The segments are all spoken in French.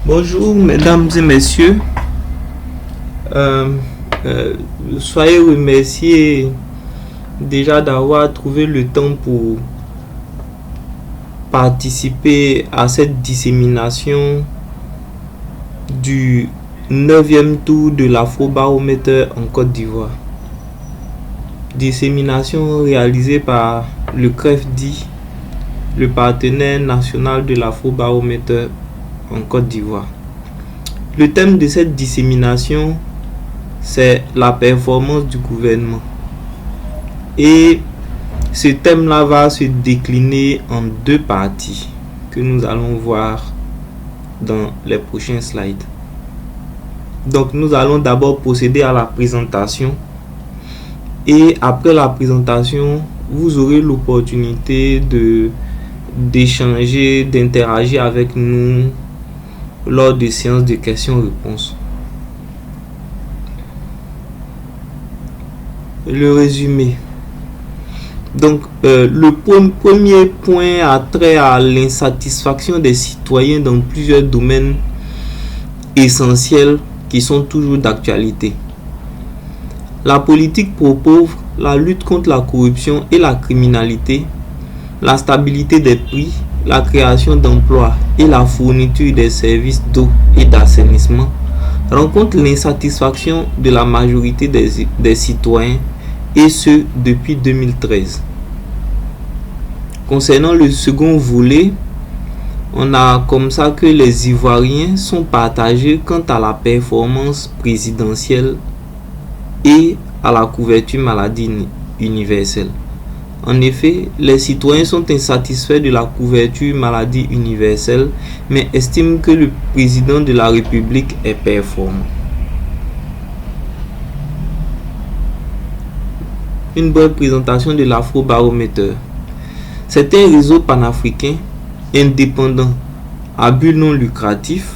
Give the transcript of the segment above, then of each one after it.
Bonjour mesdames et messieurs. Euh, euh, Soyez remerciés déjà d'avoir trouvé le temps pour participer à cette dissémination du 9e tour de l'Afrobaromètre en Côte d'Ivoire. Dissémination réalisée par le CREFDI, le partenaire national de l'Afrobaromètre en Côte d'Ivoire. Le thème de cette dissémination, c'est la performance du gouvernement. Et ce thème-là va se décliner en deux parties que nous allons voir dans les prochains slides. Donc nous allons d'abord procéder à la présentation. Et après la présentation, vous aurez l'opportunité d'échanger, d'interagir avec nous lors des séances de questions-réponses. Le résumé. Donc, le premier point a trait à l'insatisfaction des citoyens dans plusieurs domaines essentiels qui sont toujours d'actualité. La politique pro-pauvre, la lutte contre la corruption et la criminalité, la stabilité des prix, la création d'emplois et la fourniture des services d'eau et d'assainissement rencontrent l'insatisfaction de la majorité des citoyens, et ce depuis 2013. Concernant le second volet, on a comme ça que les Ivoiriens sont partagés quant à la performance présidentielle et à la couverture maladie universelle. En effet, les citoyens sont insatisfaits de la couverture maladie universelle, mais estiment que le président de la République est performant. Une brève présentation de l'Afrobaromètre. C'est un réseau panafricain indépendant à but non lucratif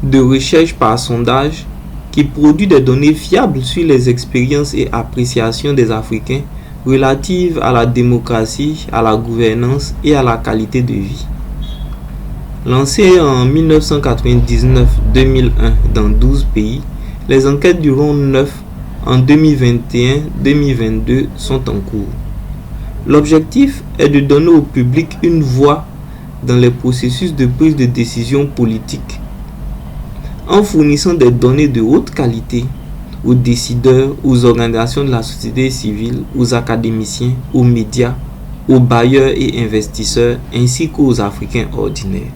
de recherche par sondage qui produit des données fiables sur les expériences et appréciations des Africains relatives à la démocratie, à la gouvernance et à la qualité de vie. Lancé en 1999-2001 dans 12 pays, les enquêtes durant 9 en 2021-2022 sont en cours. L'objectif est de donner au public une voix dans les processus de prise de décision politique en fournissant des données de haute qualité aux décideurs, aux organisations de la société civile, aux académiciens, aux médias, aux bailleurs et investisseurs, ainsi qu'aux Africains ordinaires.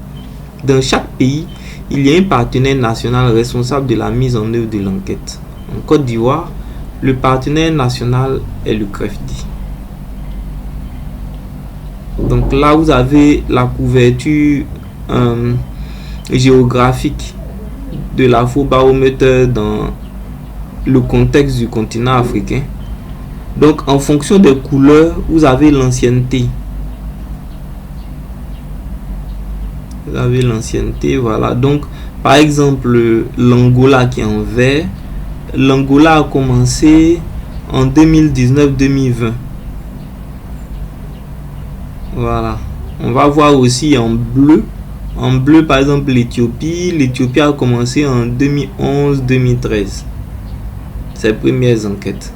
Dans chaque pays, il y a un partenaire national responsable de la mise en œuvre de l'enquête. En Côte d'Ivoire, le partenaire national est le CREFDI. Donc là, vous avez la couverture géographique de l'Afrobaromètre dans le contexte du continent africain. Donc en fonction des couleurs, vous avez l'ancienneté. Vous avez l'ancienneté, voilà. Donc par exemple, l'Angola qui est en vert, l'Angola a commencé en 2019-2020. Voilà. On va voir aussi en bleu. En bleu, par exemple, l'Éthiopie. L'Éthiopie a commencé en 2011-2013. Ses premières enquêtes.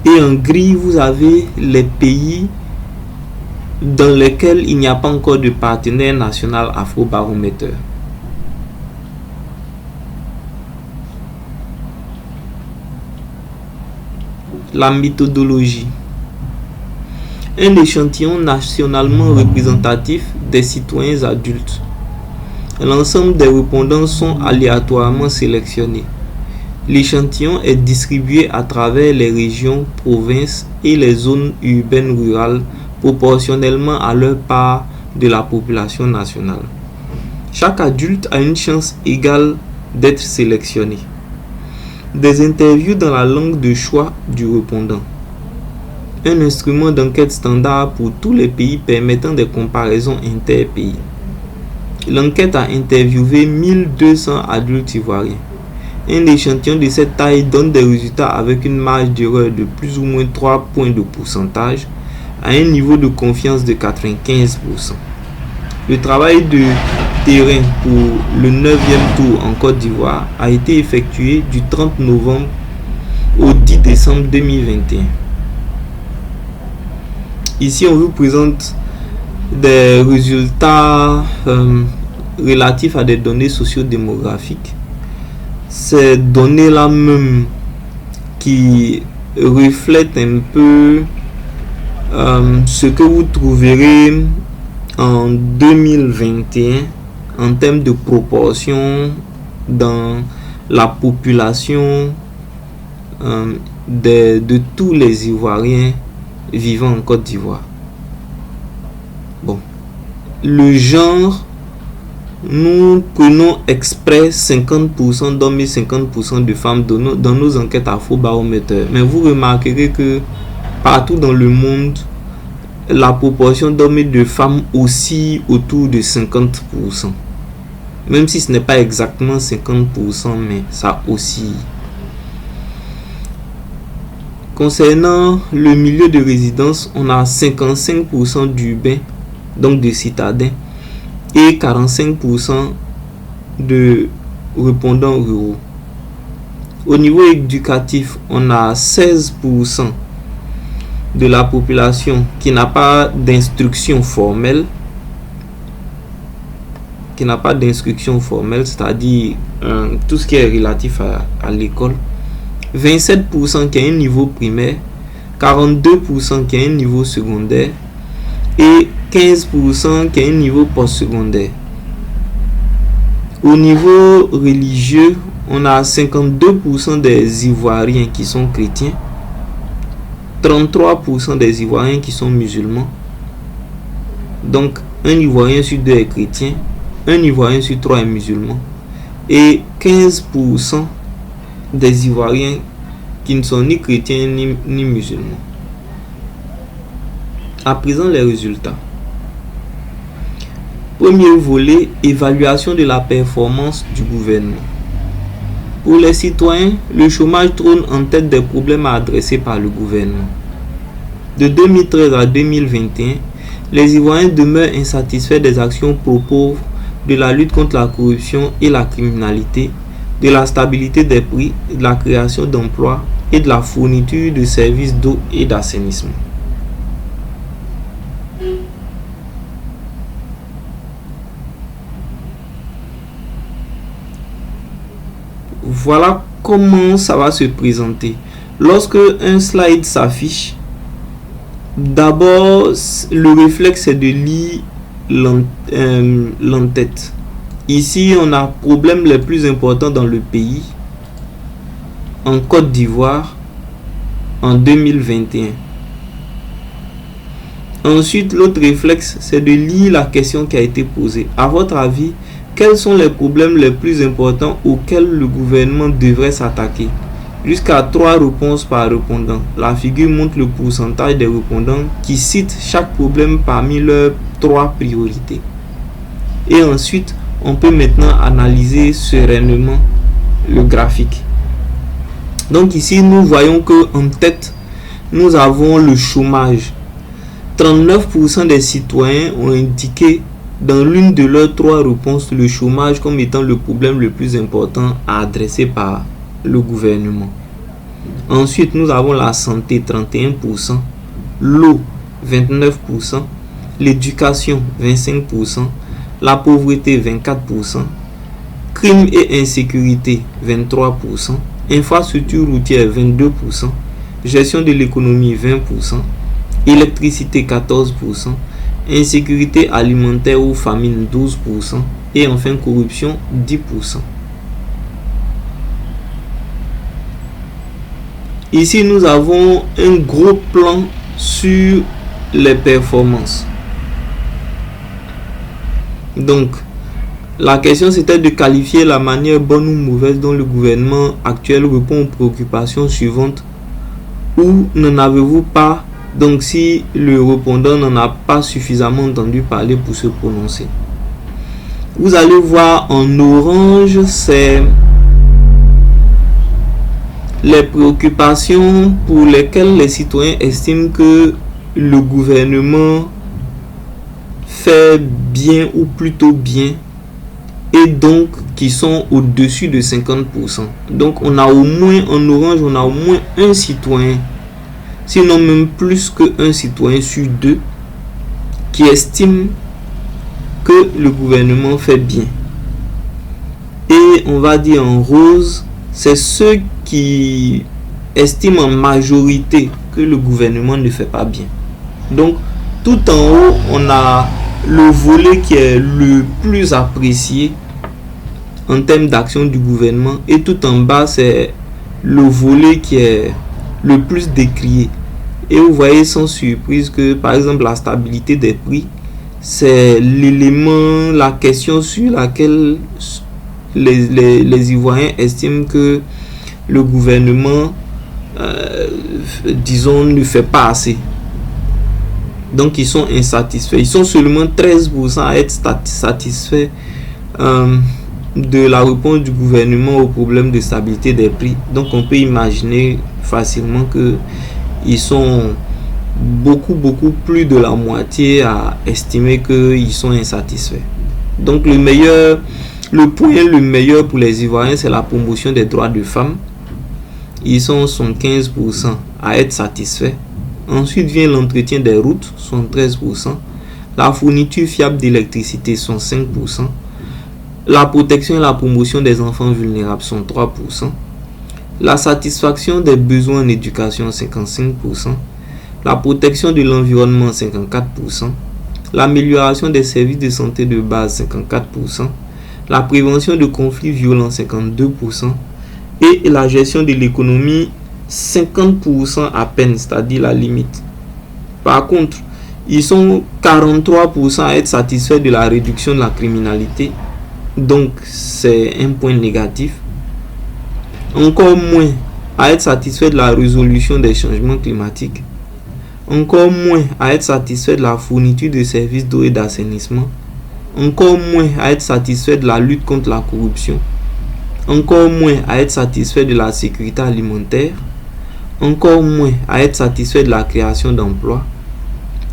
Et en gris, vous avez les pays dans lesquels il n'y a pas encore de partenaire national Afrobaromètre. La méthodologie. Un échantillon nationalement représentatif des citoyens adultes. L'ensemble des répondants sont aléatoirement sélectionnés. L'échantillon est distribué à travers les régions, provinces et les zones urbaines rurales proportionnellement à leur part de la population nationale. Chaque adulte a une chance égale d'être sélectionné. Des interviews dans la langue de choix du répondant. Un instrument d'enquête standard pour tous les pays permettant des comparaisons interpays. L'enquête a interviewé 1200 adultes ivoiriens. Un échantillon de cette taille donne des résultats avec une marge d'erreur de plus ou moins 3 points de pourcentage à un niveau de confiance de 95%. Le travail de terrain pour le 9e tour en Côte d'Ivoire a été effectué du 30 novembre au 10 décembre 2021. Ici, on vous présente des résultats relatifs à des données sociodémographiques. Ces données-là même qui reflètent un peu ce que vous trouverez en 2021 en termes de proportion dans la population de tous les Ivoiriens vivant en Côte d'Ivoire. Bon, le genre, nous prenons exprès 50% d'hommes et 50% de femmes dans nos enquêtes Afrobaromètre. Mais vous remarquerez que partout dans le monde, la proportion d'hommes et de femmes oscille autour de 50%. Même si ce n'est pas exactement 50%, mais ça oscille. Concernant le milieu de résidence, on a 55% d'urbains, donc de citadins, et 45% de répondants ruraux. Au niveau éducatif, on a 16% de la population qui n'a pas d'instruction formelle, c'est-à-dire tout ce qui est relatif à l'école. 27% qui a un niveau primaire, 42% qui a un niveau secondaire et 15% qui a un niveau postsecondaire. Au niveau religieux, on a 52% des Ivoiriens qui sont chrétiens, 33% des Ivoiriens qui sont musulmans. Donc, un Ivoirien sur 2 est chrétien, un Ivoirien sur 3 est musulman. Et 15% des Ivoiriens qui ne sont ni chrétiens ni musulmans. À présent, les résultats. Premier volet, évaluation de la performance du gouvernement. Pour les citoyens, le chômage trône en tête des problèmes adressés par le gouvernement. De 2013 à 2021, les Ivoiriens demeurent insatisfaits des actions pro-pauvres, de la lutte contre la corruption et la criminalité, de la stabilité des prix, de la création d'emplois et de la fourniture de services d'eau et d'assainissement. Voilà comment ça va se présenter. Lorsque un slide s'affiche, d'abord le réflexe est de lire l'entête. Ici, on a problèmes les plus importants dans le pays, en Côte d'Ivoire, en 2021. Ensuite, l'autre réflexe, c'est de lire la question qui a été posée. À votre avis, quels sont les problèmes les plus importants auxquels le gouvernement devrait s'attaquer? Jusqu'à 3 réponses par répondant. La figure montre le pourcentage des répondants qui citent chaque problème parmi leurs 3 priorités. Et ensuite, on peut maintenant analyser sereinement le graphique. Donc ici, nous voyons que en tête, nous avons le chômage. 39% des citoyens ont indiqué dans l'une de leurs 3 réponses le chômage comme étant le problème le plus important à adresser par le gouvernement. Ensuite, nous avons la santé, 31%, l'eau, 29%, l'éducation, 25%, la pauvreté, 24%, crime et insécurité, 23%, infrastructure routière, 22%, gestion de l'économie, 20%, électricité, 14%, insécurité alimentaire ou famine, 12%, et enfin corruption, 10%. Ici, nous avons un gros plan sur les performances. Donc, la question c'était de qualifier la manière bonne ou mauvaise dont le gouvernement actuel répond aux préoccupations suivantes. Ou n'en avez-vous pas? Donc, si le répondant n'en a pas suffisamment entendu parler pour se prononcer. Vous allez voir en orange, c'est les préoccupations pour lesquelles les citoyens estiment que le gouvernement fait bien ou plutôt bien, et donc qui sont au-dessus de 50%. Donc on a au moins, en orange, on a au moins un citoyen, sinon même plus qu'un citoyen sur deux, qui estime que le gouvernement fait bien. Et on va dire en rose, c'est ceux qui estiment en majorité que le gouvernement ne fait pas bien. Donc tout en haut, on a le volet qui est le plus apprécié en termes d'action du gouvernement, et tout en bas, c'est le volet qui est le plus décrié. Et vous voyez sans surprise que, par exemple, la stabilité des prix, c'est l'élément, la question sur laquelle les Ivoiriens estiment que le gouvernement, disons, ne fait pas assez. Donc ils sont insatisfaits. Ils sont seulement 13% à être satisfaits de la réponse du gouvernement au problème de stabilité des prix. Donc on peut imaginer facilement que ils sont beaucoup plus de la moitié à estimer qu'ils sont insatisfaits. Donc le point le meilleur pour les Ivoiriens, c'est la promotion des droits de femmes. Ils sont 15% à être satisfaits. Ensuite vient l'entretien des routes, 13%. La fourniture fiable d'électricité, 5%. La protection et la promotion des enfants vulnérables, 3%. La satisfaction des besoins en éducation, 55%. La protection de l'environnement, 54%. L'amélioration des services de santé de base, 54%. La prévention de conflits violents, 52%. Et la gestion de l'économie, 50% à peine, c'est-à-dire la limite. Par contre, ils sont 43% à être satisfaits de la réduction de la criminalité. Donc, c'est un point négatif. Encore moins à être satisfaits de la résolution des changements climatiques. Encore moins à être satisfaits de la fourniture de services d'eau et d'assainissement. Encore moins à être satisfaits de la lutte contre la corruption. Encore moins à être satisfaits de la sécurité alimentaire. Encore moins à être satisfait de la création d'emplois.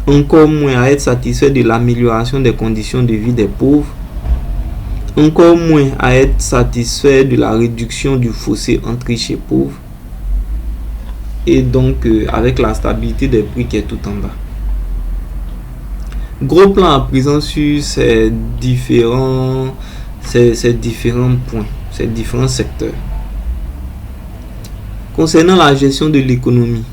Encore moins à être satisfait de l'amélioration des conditions de vie des pauvres. Encore moins à être satisfait de la réduction du fossé entre riches et pauvres. Et donc avec la stabilité des prix qui est tout en bas. Gros plan à présent sur ces différents points, ces différents secteurs. Concernant la gestion de l'économie,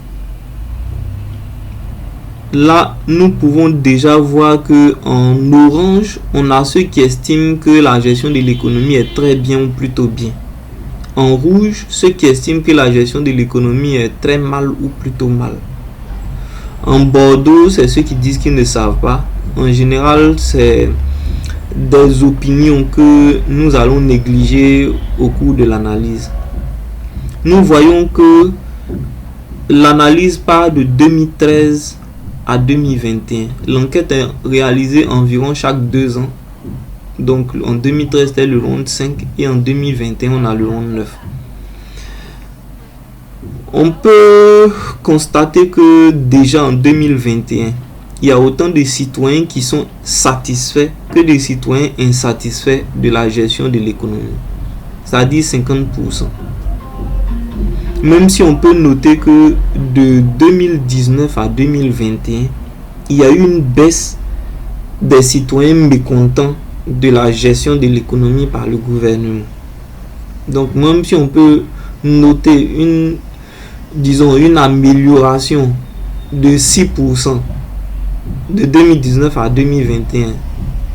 là, nous pouvons déjà voir que en orange, on a ceux qui estiment que la gestion de l'économie est très bien ou plutôt bien. En rouge, ceux qui estiment que la gestion de l'économie est très mal ou plutôt mal. En bordeaux, c'est ceux qui disent qu'ils ne savent pas. En général, c'est des opinions que nous allons négliger au cours de l'analyse. Nous voyons que l'analyse part de 2013 à 2021. L'enquête est réalisée environ chaque 2 ans. Donc en 2013 c'était le round 5 et en 2021 on a le round 9. On peut constater que déjà en 2021, il y a autant de citoyens qui sont satisfaits que de citoyens insatisfaits de la gestion de l'économie. C'est-à-dire 50%. Même si on peut noter que de 2019 à 2021, il y a eu une baisse des citoyens mécontents de la gestion de l'économie par le gouvernement. Donc même si on peut noter une amélioration de 6% de 2019 à 2021,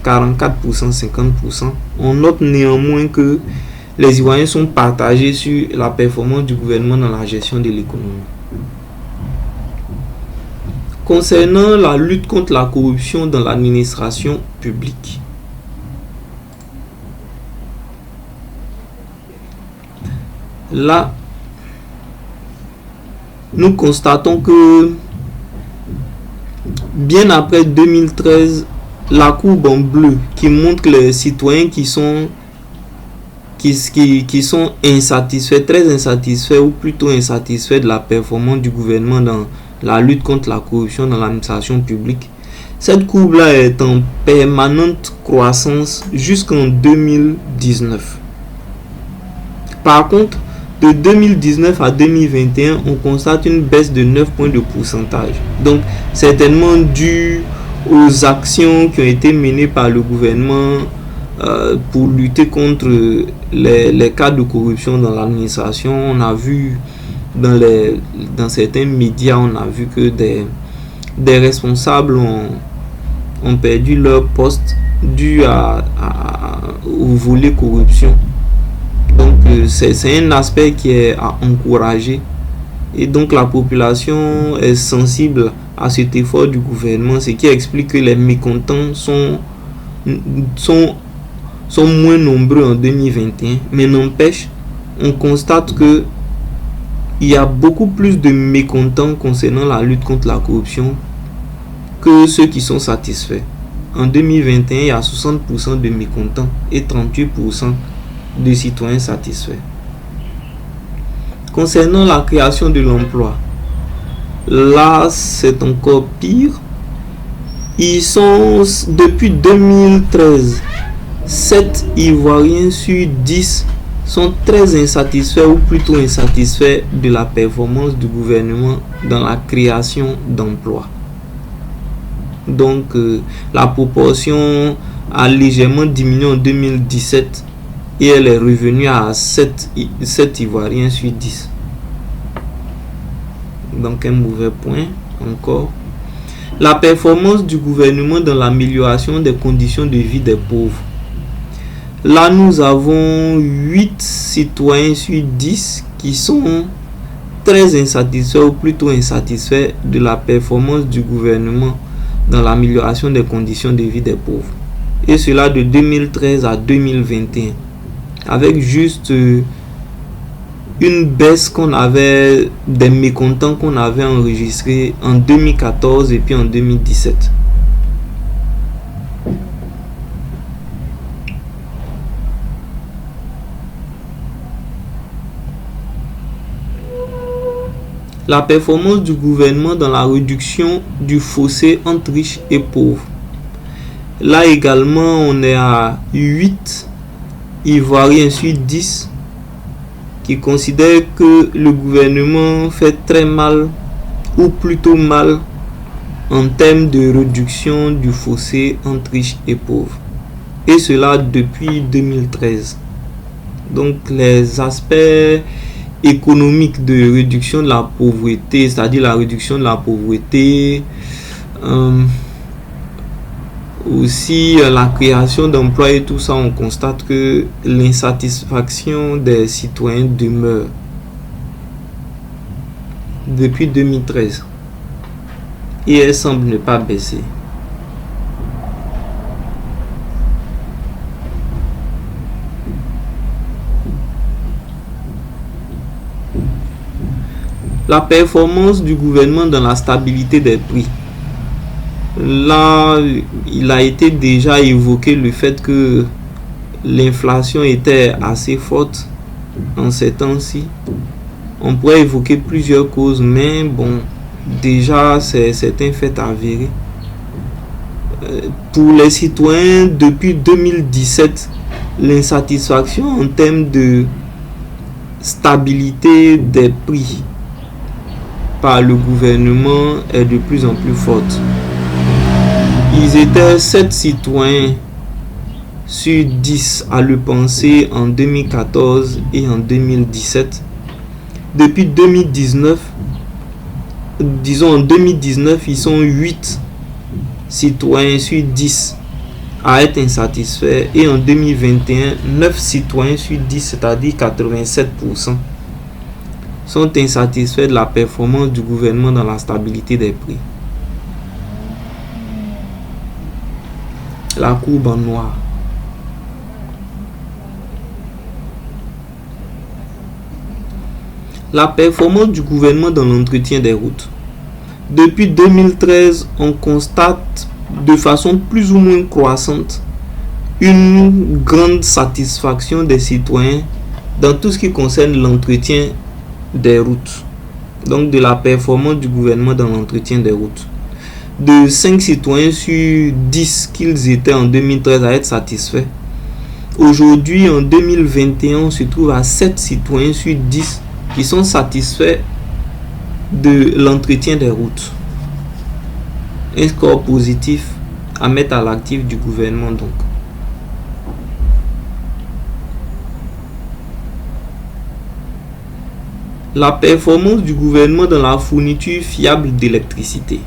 44%, 50%, on note néanmoins que les Ivoiriens sont partagés sur la performance du gouvernement dans la gestion de l'économie. Concernant la lutte contre la corruption dans l'administration publique, là, nous constatons que bien après 2013, la courbe en bleu qui montre les citoyens qui sont insatisfaits, très insatisfaits ou plutôt insatisfaits de la performance du gouvernement dans la lutte contre la corruption dans l'administration publique. Cette courbe-là est en permanente croissance jusqu'en 2019. Par contre, de 2019 à 2021, on constate une baisse de 9 points de pourcentage. Donc, certainement dû aux actions qui ont été menées par le gouvernement pour lutter contre les cas de corruption dans l'administration. On a vu dans certains médias, on a vu que des responsables ont perdu leur poste dû au volet corruption. Donc c'est un aspect qui est à encourager, et donc la population est sensible à cet effort du gouvernement, ce qui explique que les mécontents sont moins nombreux en 2021. Mais n'empêche, on constate que il y a beaucoup plus de mécontents concernant la lutte contre la corruption que ceux qui sont satisfaits. En 2021, il y a 60% de mécontents et 38% de citoyens satisfaits. Concernant la création de l'emploi, là c'est encore pire. Ils sont, depuis 2013, 7 Ivoiriens sur 10 sont très insatisfaits ou plutôt insatisfaits de la performance du gouvernement dans la création d'emplois. Donc la proportion a légèrement diminué en 2017 et elle est revenue à 7 Ivoiriens sur 10. Donc un mauvais point encore. La performance du gouvernement dans l'amélioration des conditions de vie des pauvres. Là, nous avons 8 citoyens sur 10 qui sont très insatisfaits ou plutôt insatisfaits de la performance du gouvernement dans l'amélioration des conditions de vie des pauvres. Et cela de 2013 à 2021. Avec juste une baisse qu'on avait, des mécontents qu'on avait enregistrés en 2014 et puis en 2017. La performance du gouvernement dans la réduction du fossé entre riches et pauvres. Là également, on est à 8 Ivoiriens sur 10 qui considèrent que le gouvernement fait très mal ou plutôt mal en termes de réduction du fossé entre riches et pauvres. Et cela depuis 2013. Donc les aspects économique de réduction de la pauvreté, c'est-à-dire la réduction de la pauvreté, aussi la création d'emplois et tout ça, on constate que l'insatisfaction des citoyens demeure depuis 2013 et elle semble ne pas baisser. La performance du gouvernement dans la stabilité des prix. Là, il a été déjà évoqué le fait que l'inflation était assez forte en ces temps-ci. On pourrait évoquer plusieurs causes, mais bon, déjà c'est un fait avéré. Pour les citoyens, depuis 2017, l'insatisfaction en termes de stabilité des prix par le gouvernement est de plus en plus forte. Ils étaient 7 citoyens sur 10 à le penser en 2014 et en 2017. Depuis 2019, disons en 2019, ils sont 8 citoyens sur 10 à être insatisfaits, et en 2021, 9 citoyens sur 10, c'est-à-dire 87%, sont insatisfaits de la performance du gouvernement dans la stabilité des prix. La courbe en noir. La performance du gouvernement dans l'entretien des routes. Depuis 2013, on constate de façon plus ou moins croissante une grande satisfaction des citoyens dans tout ce qui concerne l'entretien des routes, donc de la performance du gouvernement dans l'entretien des routes. de 5 citoyens sur 10 qu'ils étaient en 2013 à être satisfaits. Aujourd'hui, en 2021, on se trouve à 7 citoyens sur 10 qui sont satisfaits de l'entretien des routes. Un score positif à mettre à l'actif du gouvernement donc. La performance du gouvernement dans la fourniture fiable d'électricité.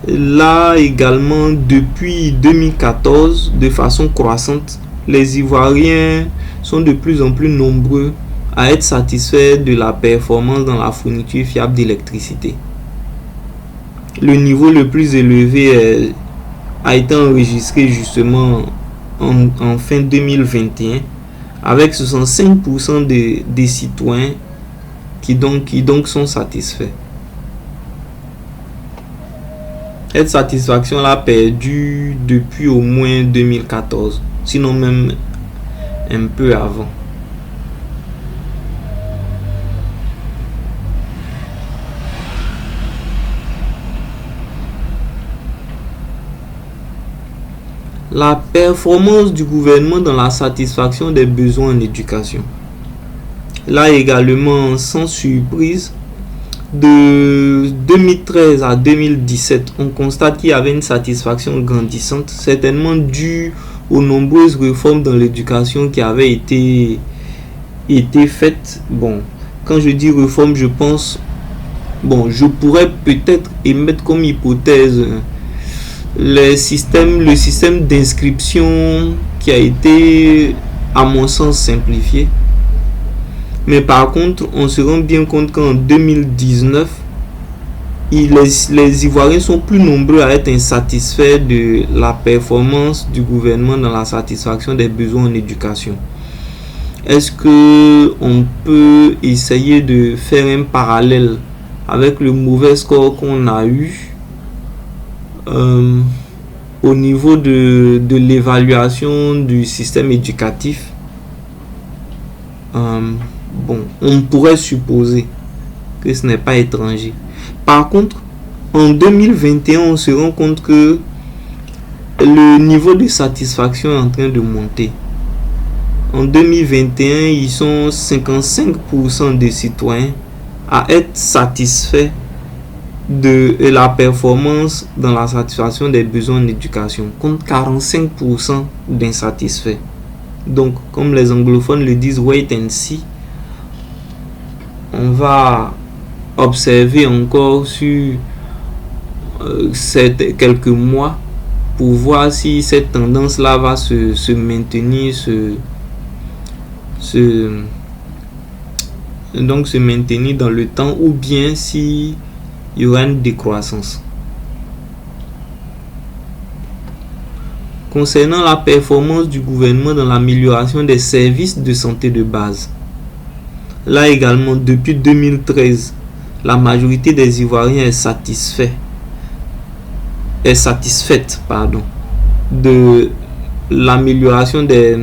Là également, depuis 2014, de façon croissante, les Ivoiriens sont de plus en plus nombreux à être satisfaits de la performance dans la fourniture fiable d'électricité. Le niveau le plus élevé a été enregistré justement en fin 2021 avec 65% des citoyens qui donc sont satisfaits. Cette satisfaction l'a perdu depuis au moins 2014, sinon même un peu avant. La performance du gouvernement dans la satisfaction des besoins en éducation. Là également, sans surprise, de 2013 à 2017, on constate qu'il y avait une satisfaction grandissante, certainement due aux nombreuses réformes dans l'éducation qui avaient été faites. Bon, quand je dis réforme, je pense, je pourrais peut-être émettre comme hypothèse le système d'inscription qui a été, à mon sens, simplifié. Mais par contre, on se rend bien compte qu'en 2019, les Ivoiriens sont plus nombreux à être insatisfaits de la performance du gouvernement dans la satisfaction des besoins en éducation. Est-ce qu'on peut essayer de faire un parallèle avec le mauvais score qu'on a eu au niveau de l'évaluation du système éducatif? On pourrait supposer que ce n'est pas étranger. Par contre, en 2021, on se rend compte que le niveau de satisfaction est en train de monter. En 2021, ils sont 55% des citoyens à être satisfaits de la performance dans la satisfaction des besoins d'éducation, contre 45% d'insatisfaits. Donc, comme les anglophones le disent, wait and see. On va observer encore sur quelques mois pour voir si cette tendance-là va se maintenir, se maintenir dans le temps, ou bien si il y aura une décroissance. Concernant la performance du gouvernement dans l'amélioration des services de santé de base. Là également, depuis 2013, la majorité des Ivoiriens est satisfaite de l'amélioration des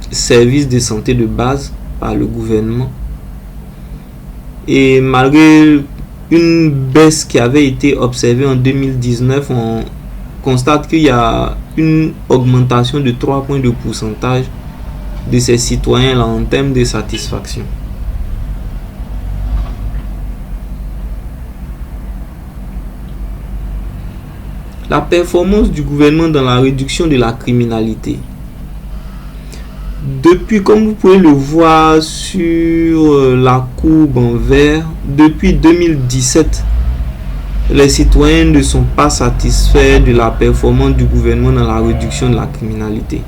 services de santé de base par le gouvernement. Et malgré une baisse qui avait été observée en 2019, on constate qu'il y a une augmentation de 3 points de pourcentage de ces citoyens-là en termes de satisfaction. La performance du gouvernement dans la réduction de la criminalité. Depuis, comme vous pouvez le voir sur la courbe en vert, depuis 2017, les citoyens ne sont pas satisfaits de la performance du gouvernement dans la réduction de la criminalité.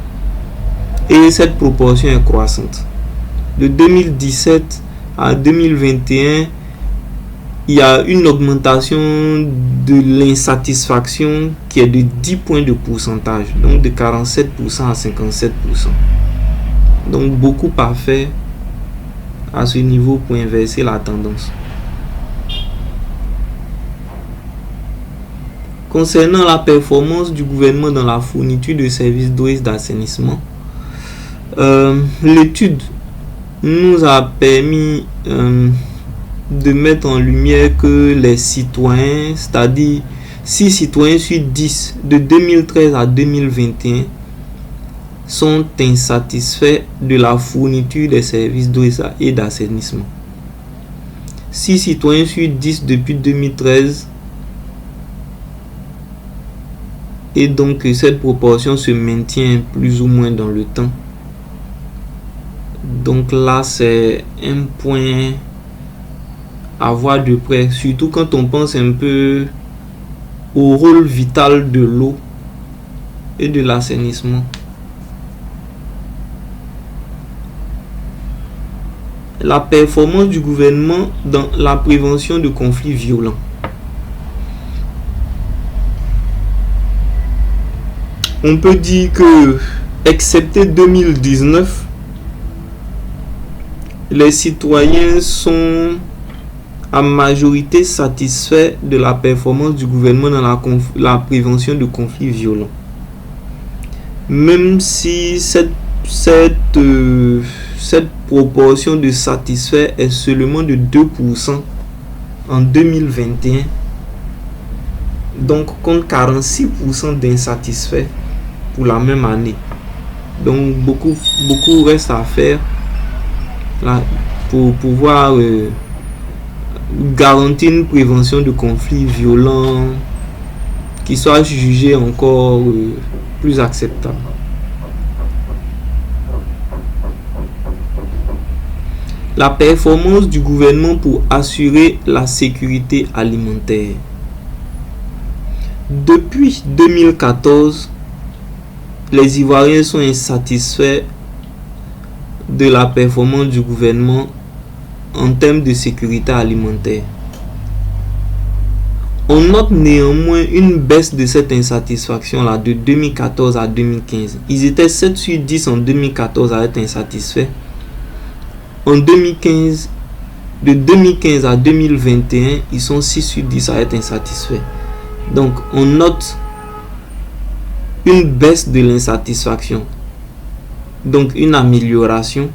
Et cette proportion est croissante. De 2017 à 2021, il y a une augmentation de l'insatisfaction qui est de 10 points de pourcentage, donc de 47% à 57%. Donc beaucoup à faire à ce niveau pour inverser la tendance. Concernant la performance du gouvernement dans la fourniture de services d'eau et d'assainissement, l'étude nous a permis de mettre en lumière que les citoyens, c'est-à-dire 6 citoyens sur 10 de 2013 à 2021 sont insatisfaits de la fourniture des services d'eau et d'assainissement. 6 citoyens sur 10 depuis 2013, et donc cette proportion se maintient plus ou moins dans le temps. Donc là, c'est un point à voir de près, surtout quand on pense un peu au rôle vital de l'eau et de l'assainissement. La performance du gouvernement dans la prévention de conflits violents. On peut dire que, excepté 2019, les citoyens sont en majorité satisfaits de la performance du gouvernement dans la prévention de conflits violents. Même si cette proportion de satisfaits est seulement de 2% en 2021, donc contre 46% d'insatisfaits pour la même année. Donc beaucoup reste à faire là, pour pouvoir garantir une prévention de conflits violents qui soit jugée encore plus acceptable. La performance du gouvernement pour assurer la sécurité alimentaire. Depuis 2014, les Ivoiriens sont insatisfaits de la performance du gouvernement en termes de sécurité alimentaire. On note néanmoins une baisse de cette insatisfaction-là de 2014 à 2015. Ils étaient 7 sur 10 en 2014 à être insatisfaits. En 2015, de 2015 à 2021, ils sont 6 sur 10 à être insatisfaits. Donc, on note une baisse de l'insatisfaction. Donc, une amélioration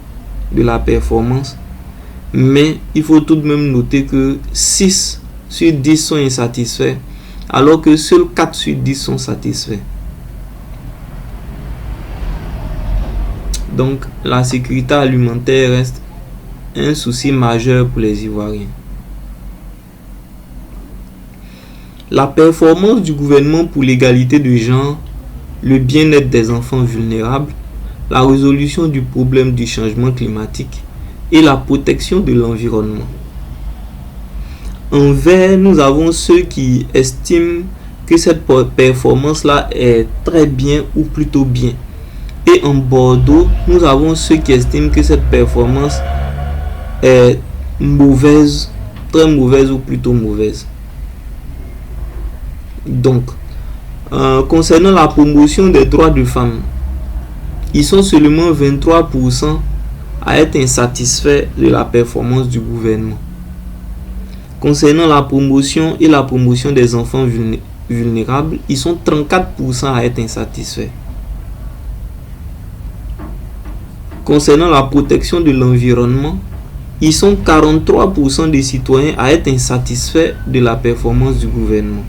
de la performance. Mais il faut tout de même noter que 6 sur 10 sont insatisfaits, alors que seuls 4 sur 10 sont satisfaits. Donc, la sécurité alimentaire reste un souci majeur pour les Ivoiriens. La performance du gouvernement pour l'égalité de genre, le bien-être des enfants vulnérables, la résolution du problème du changement climatique et la protection de l'environnement. En vert, nous avons ceux qui estiment que cette performance-là est très bien ou plutôt bien. Et en bordeaux, nous avons ceux qui estiment que cette performance est mauvaise, très mauvaise ou plutôt mauvaise. Donc, concernant la promotion des droits de femmes, ils sont seulement 23% à être insatisfaits de la performance du gouvernement. Concernant la promotion et la promotion des enfants vulnérables, ils sont 34% à être insatisfaits. Concernant la protection de l'environnement, ils sont 43% des citoyens à être insatisfaits de la performance du gouvernement.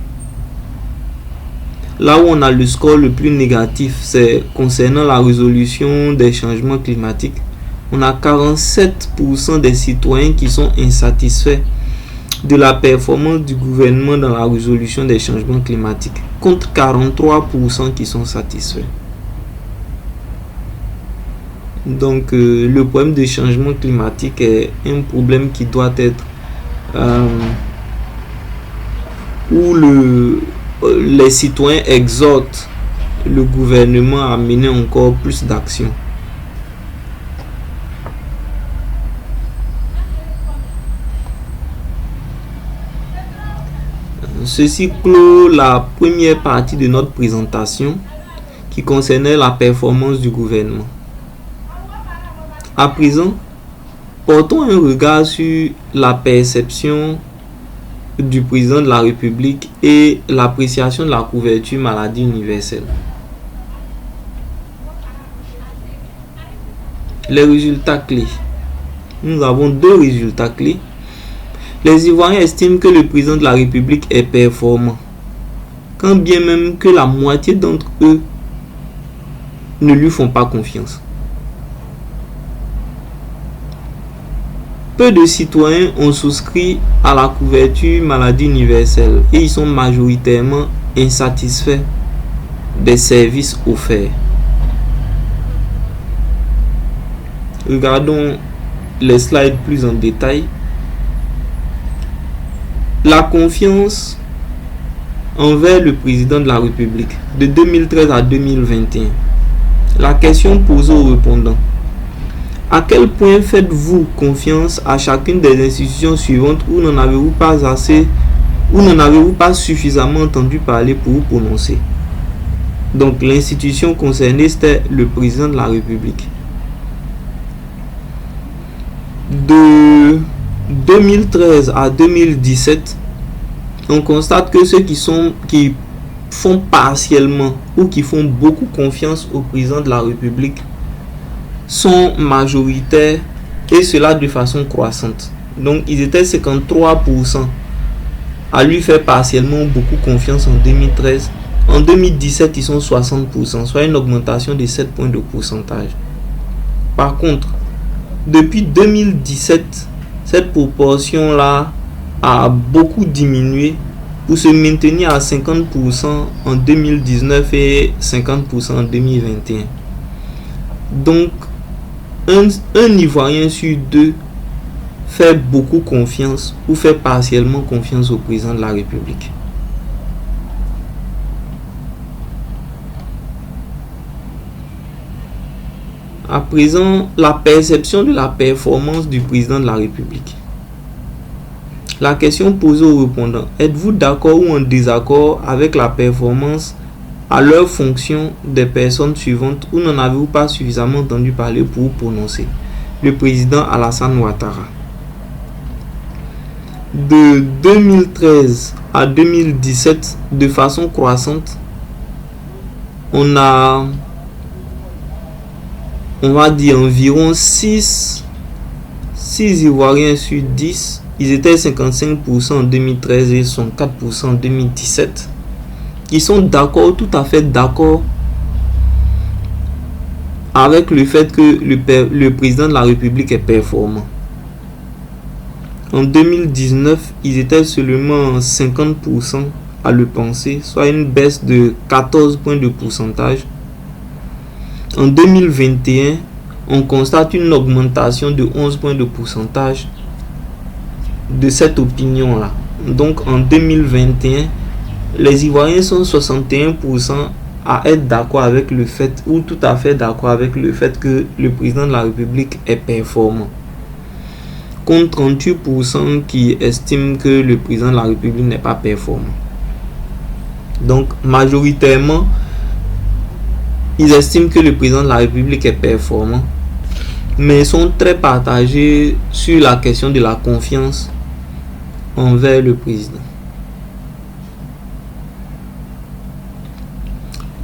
Là où on a le score le plus négatif, c'est concernant la résolution des changements climatiques. On a 47% des citoyens qui sont insatisfaits de la performance du gouvernement dans la résolution des changements climatiques, contre 43% qui sont satisfaits. Donc le problème des changements climatiques est un problème qui doit être où les citoyens exhortent le gouvernement à mener encore plus d'actions. Ceci clôt la première partie de notre présentation qui concernait la performance du gouvernement. À présent, portons un regard sur la perception du président de la République et l'appréciation de la couverture maladie universelle. Les résultats clés. Nous avons deux résultats clés. Les Ivoiriens estiment que le président de la République est performant, quand bien même que la moitié d'entre eux ne lui font pas confiance. Peu de citoyens ont souscrit à la couverture maladie universelle et ils sont majoritairement insatisfaits des services offerts. Regardons les slides plus en détail. La confiance envers le président de la République de 2013 à 2021. La question posée aux répondants: à quel point faites-vous confiance à chacune des institutions suivantes, ou n'en avez-vous pas assez, ou n'en avez-vous pas suffisamment entendu parler pour vous prononcer? Donc l'institution concernée, c'était le président de la République. De 2013 à 2017, on constate que ceux qui font partiellement ou qui font beaucoup confiance au président de la République sont majoritaires, et cela de façon croissante. Donc ils étaient 53% à lui faire partiellement beaucoup confiance en 2013. En 2017, ils sont 60%, soit une augmentation de 7 points de pourcentage. Par contre, depuis 2017, cette proportion-là a beaucoup diminué pour se maintenir à 50% en 2019 et 50% en 2021. Donc, un Ivoirien sur deux fait beaucoup confiance ou fait partiellement confiance au président de la République. À présent, la perception de la performance du président de la République. La question posée aux répondants: êtes-vous d'accord ou en désaccord avec la performance à leur fonction des personnes suivantes, ou n'en avez-vous pas suffisamment entendu parler pour vous prononcer? Le président Alassane Ouattara. De 2013 à 2017, de façon croissante, on va dire environ 6 Ivoiriens sur 10, ils étaient 55% en 2013 et 64% en 2017. Ils sont d'accord, tout à fait d'accord avec le fait que le président de la République est performant. En 2019, ils étaient seulement 50% à le penser, soit une baisse de 14 points de pourcentage. En 2021, on constate une augmentation de 11 points de pourcentage de cette opinion-là. Donc en 2021, les Ivoiriens sont 61% à être d'accord avec le fait, ou tout à fait d'accord avec le fait, que le président de la République est performant, contre 38% qui estiment que le président de la République n'est pas performant. Donc majoritairement, ils estiment que le président de la République est performant, mais sont très partagés sur la question de la confiance envers le président.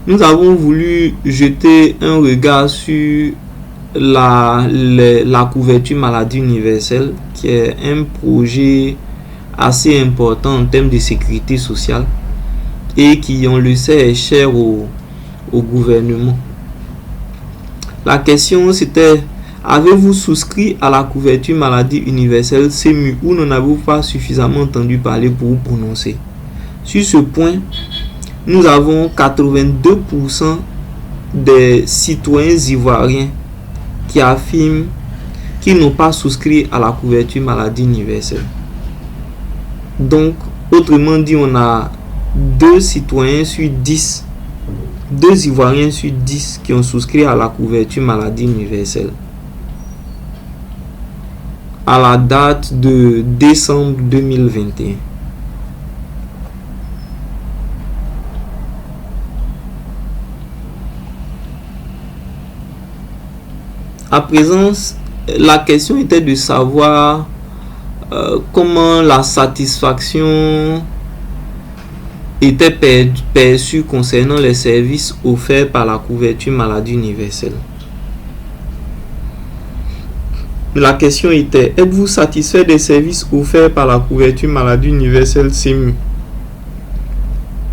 Nous avons voulu jeter un regard sur la couverture maladie universelle, qui est un projet assez important en termes de sécurité sociale et qui, on le sait, est cher au gouvernement. La question c'était: avez-vous souscrit à la couverture maladie universelle CMU, ou n'en avez-vous pas suffisamment entendu parler pour vous prononcer? Sur ce point, nous avons 82% des citoyens ivoiriens qui affirment qu'ils n'ont pas souscrit à la couverture maladie universelle. Donc, autrement dit, on a 2 Ivoiriens sur 10 qui ont souscrit à la couverture maladie universelle à la date de décembre 2021. À présent, la question était de savoir comment la satisfaction était perçue concernant les services offerts par la couverture maladie universelle. La question était: êtes-vous satisfait des services offerts par la couverture maladie universelle CMU?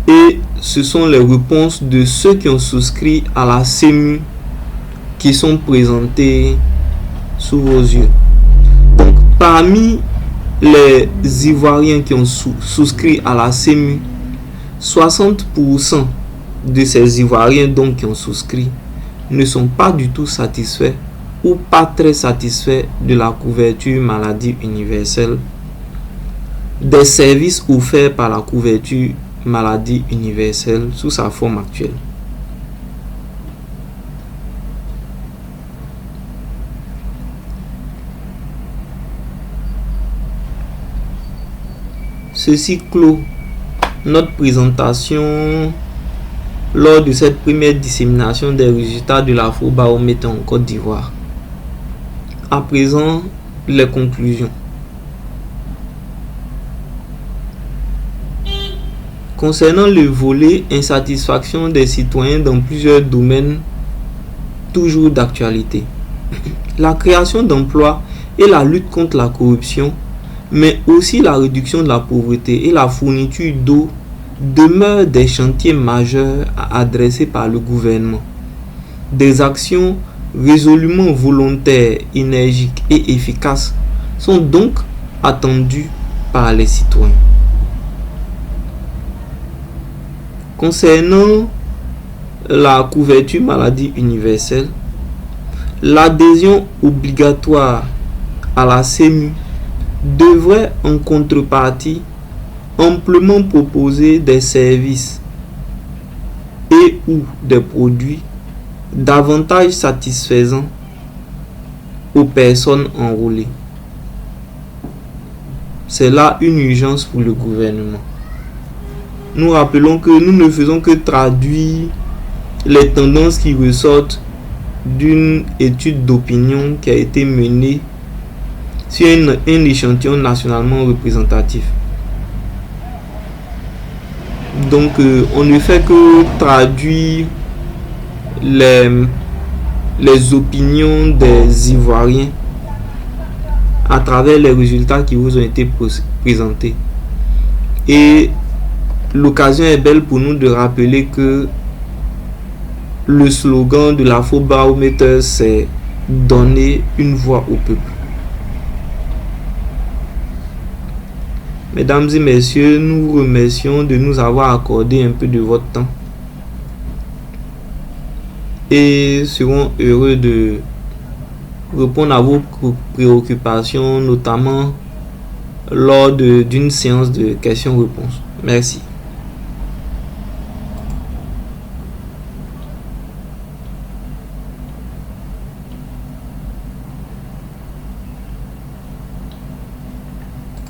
Et ce sont les réponses de ceux qui ont souscrit à la CMU qui sont présentées sous vos yeux. Donc, parmi les Ivoiriens qui ont souscrit à la CMU, 60% de ces Ivoiriens donc qui ont souscrit ne sont pas du tout satisfaits ou pas très satisfaits de la couverture maladie universelle, des services offerts par la couverture maladie universelle sous sa forme actuelle. Ceci clôt notre présentation lors de cette première dissémination des résultats de l'Afrobaromètre en Côte d'Ivoire. À présent, les conclusions. Concernant le volet insatisfaction des citoyens dans plusieurs domaines toujours d'actualité, la création d'emplois et la lutte contre la corruption, mais aussi la réduction de la pauvreté et la fourniture d'eau demeurent des chantiers majeurs à adresser par le gouvernement. Des actions résolument volontaires, énergiques et efficaces sont donc attendues par les citoyens. Concernant la couverture maladie universelle, l'adhésion obligatoire à la CMU devrait en contrepartie amplement proposer des services et ou des produits davantage satisfaisants aux personnes enrôlées. C'est là une urgence pour le gouvernement. Nous rappelons que nous ne faisons que traduire les tendances qui ressortent d'une étude d'opinion qui a été menée sur un échantillon nationalement représentatif. Donc, on ne fait que traduire les opinions des Ivoiriens à travers les résultats qui vous ont été présentés. Et l'occasion est belle pour nous de rappeler que le slogan de l'Afrobaromètre, c'est donner une voix au peuple. Mesdames et messieurs, nous vous remercions de nous avoir accordé un peu de votre temps et serons heureux de répondre à vos préoccupations, notamment lors d'une séance de questions-réponses. Merci.